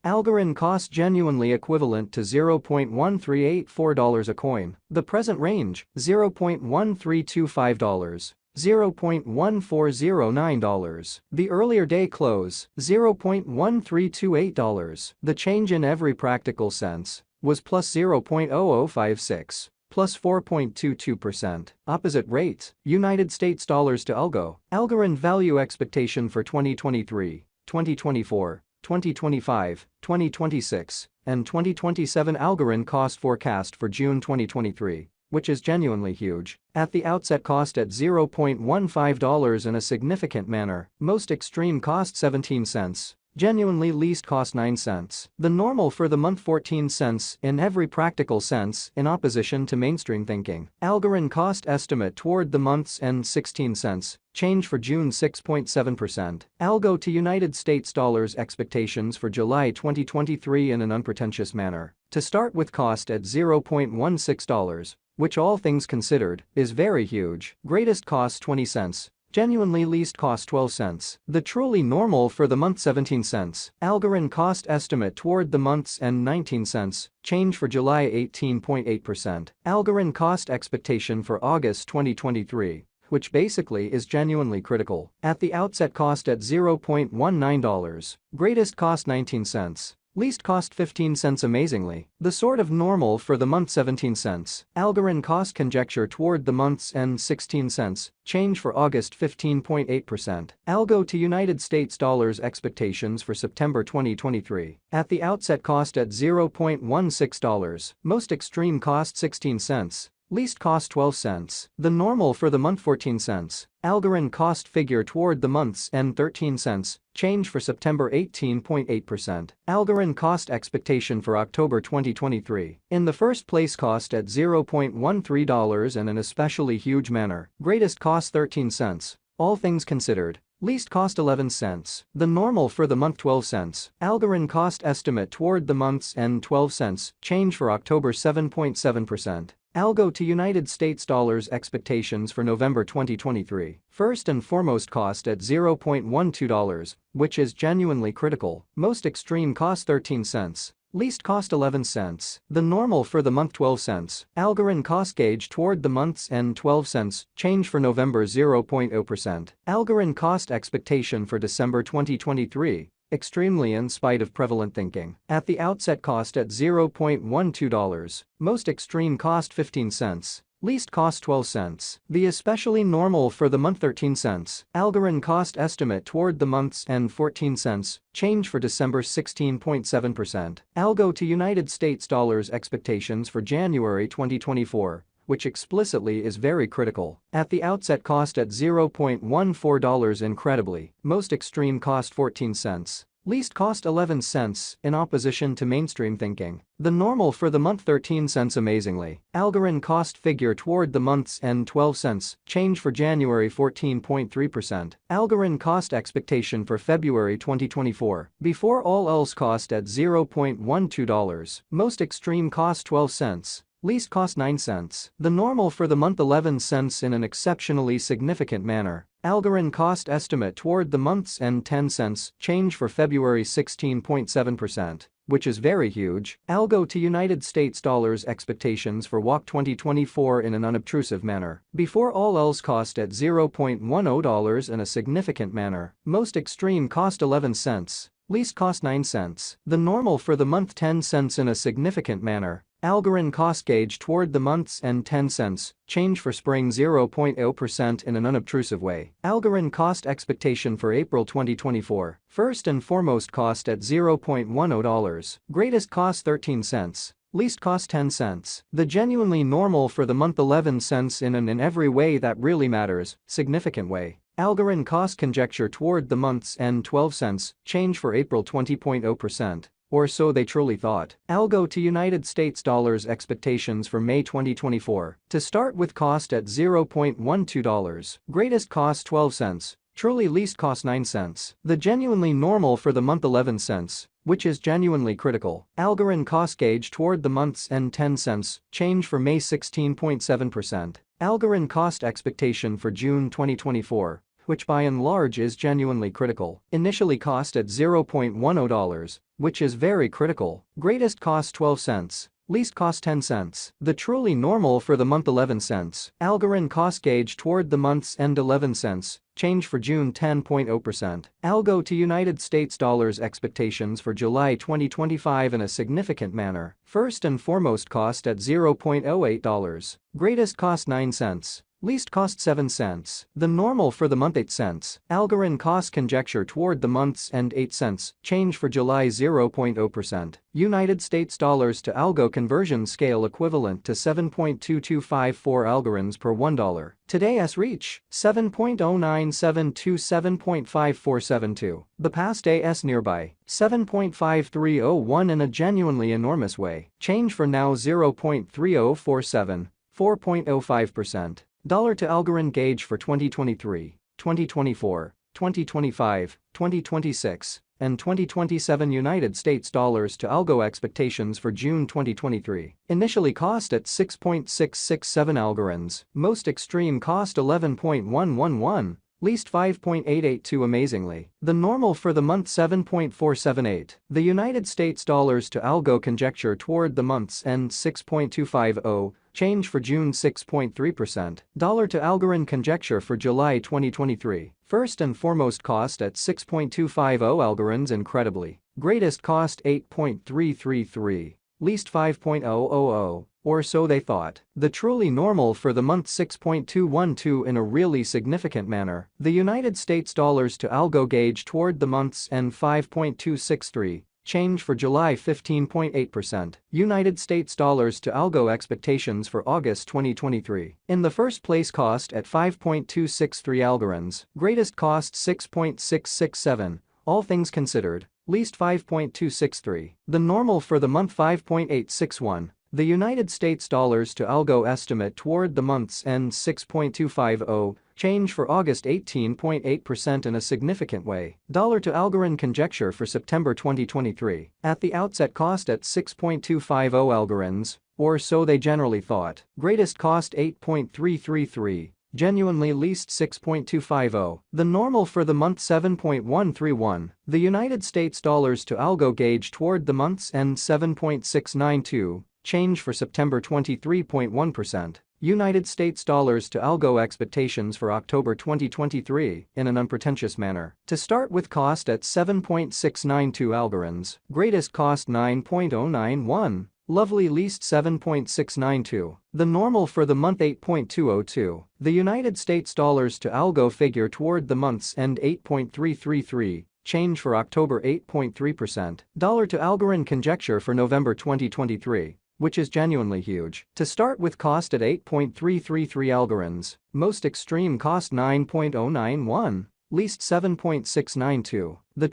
Algorand cost genuinely equivalent to $0.1384 a coin. The present range, $0.1325. $0.1409. The earlier day close, $0.1328. The change in every practical sense was plus 0.0056. Plus 4.22%. Opposite rates, United States dollars to Algo. Algorand value expectation for 2023, 2024, 2025, 2026, and 2027. Algorand cost forecast for June 2023, which is genuinely huge. At the outset cost at $0.15 in a significant manner, most extreme cost 17 cents. Genuinely least cost 9 cents. The normal for the month 14 cents in every practical sense in opposition to mainstream thinking. Algorand cost estimate toward the month's end 16 cents. Change for June 6.7%. Algo to United States dollars expectations for July 2023 in an unpretentious manner. To start with cost at $0.16, which all things considered is very huge. Greatest cost 20 cents. Genuinely least cost 12 cents. The truly normal for the month 17 cents. Algorand cost estimate toward the month's end 19 cents. Change for July 18.8%. Algorand cost expectation for August 2023, which basically is genuinely critical. At the outset cost at $0.19. Greatest cost 19 cents. Least cost 15 cents. Amazingly, the sort of normal for the month 17 cents. Algorand cost conjecture toward the month's end 16 cents. Change for August 15.8%. Algo to United States dollars expectations for September 2023. At the outset cost at $0.16. Most extreme cost 16 cents. Least cost 12 cents. The normal for the month 14 cents. Algorand cost figure toward the month's end 13 cents. Change for September 18.8%. Algorand cost expectation for October 2023. In the first place cost at $0.13 in an especially huge manner. Greatest cost 13 cents. All things considered. Least cost 11 cents. The normal for the month 12 cents. Algorand cost estimate toward the month's end 12 cents. Change for October 7.7%. Algo to United States dollars expectations for November 2023. First and foremost cost at $0.12, which is genuinely critical. Most extreme cost 13 cents. Least cost 11 cents. The normal for the month 12 cents. Algorand cost gauge toward the month's end 12 cents. Change for November 0.0%. Algorand cost expectation for December 2023. Extremely in spite of prevalent thinking. At the outset cost at $0.12. Most extreme cost 15 cents. Least cost 12 cents. The especially normal for the month 13 cents. Algorand cost estimate toward the month's end 14 cents. Change for December 16.7%. Algo to United States dollars expectations for January 2024. Which explicitly is very critical. At the outset cost at $0.14. Incredibly, most extreme cost 14 cents. Least cost 11 cents in opposition to mainstream thinking. The normal for the month 13 cents. Amazingly, Algorand cost figure toward the month's end 12 cents. Change for January 14.3%. Algorand cost expectation for February 2024. Before all else cost at $0.12. Most extreme cost 12 cents. Least cost 9 cents. The normal for the month 11 cents in an exceptionally significant manner. Algorand cost estimate toward the month's end 10 cents. Change for February 16.7%, which is very huge. Algo to United States dollars expectations for WOC 2024 in an unobtrusive manner. Before all else cost at $0.10 in a significant manner. Most extreme cost 11 cents. Least cost 9 cents. The normal for the month 10 cents in a significant manner. Algorand cost gauge toward the month's end 10 cents. Change for spring 0.0% in an unobtrusive way. Algorand cost expectation for April 2024. First and foremost cost at $0.10. Greatest cost 13 cents. Least cost 10 cents. The genuinely normal for the month 11 cents in an in every way that really matters, significant way. Algorand cost conjecture toward the month's end 12 cents. Change for April 20.0%. Or so they truly thought. Algo to United States dollars expectations for May 2024. To start with cost at $0.12. Greatest cost 12 cents. Truly least cost 9 cents. The genuinely normal for the month 11 cents. Which is genuinely critical. Algorand cost gauge toward the month's end 10 cents. Change for May 16.7%. Algorand cost expectation for June 2024. Which by and large is genuinely critical. Initially cost at $0.10. which is very critical. Greatest cost 12 cents. Least cost 10 cents. The truly normal for the month 11 cents. Algorand cost gauge toward the month's end 11 cents. Change for June 10.0%. Algo to United States dollars expectations for July 2025 in a significant manner. First and foremost cost at $0.08. Greatest cost 9 cents. Least cost 7 cents. The normal for the month 8 cents. Algorand cost conjecture toward the month's end 8 cents. Change for July 0.0%. United States dollars to Algo conversion scale equivalent to 7.2254 Algorands per $1. Today's reach 7.0972 to 7.5472. The past day's nearby 7.5301 in a genuinely enormous way. Change for now 0.3047, 4.05%. Dollar to Algorand gauge for 2023, 2024, 2025, 2026, and 2027 United States dollars to Algo expectations for June 2023. Initially cost at 6.667 Algorands, most extreme cost 11.111. Least 5.882 amazingly. The normal for the month 7.478. The United States dollars to Algo conjecture toward the month's end 6.250. Change for June 6.3%. Dollar to Algorand conjecture for July 2023. First and foremost cost at 6.250 Algorands incredibly. Greatest cost 8.333. Least 5.000. Or so they thought. The truly normal for the month 6.212 in a really significant manner. The United States dollars to Algo gauge toward the month's end 5.263. Change for July 15.8%. United States dollars to Algo expectations for August 2023. In the first place cost at 5.263 Algorands. Greatest cost 6.667. All things considered. Least 5.263. The normal for the month 5.861. The United States dollars to Algo estimate toward the month's end 6.250. Change for August 18.8% in a significant way. Dollar to Algorand conjecture for September 2023. At the outset cost at 6.250 Algorands, or so they generally thought. Greatest cost 8.333. Genuinely least 6.250. The normal for the month 7.131. The United States dollars to Algo gauge toward the month's end 7.692. Change for September 23.1%. United States dollars to Algo expectations for October 2023 in an unpretentious manner. To start with cost at 7.692 Algorands. Greatest cost 9.091. Lovely least 7.692. The normal for the month 8.202. The United States dollars to Algo figure toward the month's end 8.333. Change for October 8.3%. Dollar to Algorand conjecture for November 2023. Which is genuinely huge. To start with cost at 8.333 Algorands. Most extreme cost 9.091. Least 7.692. The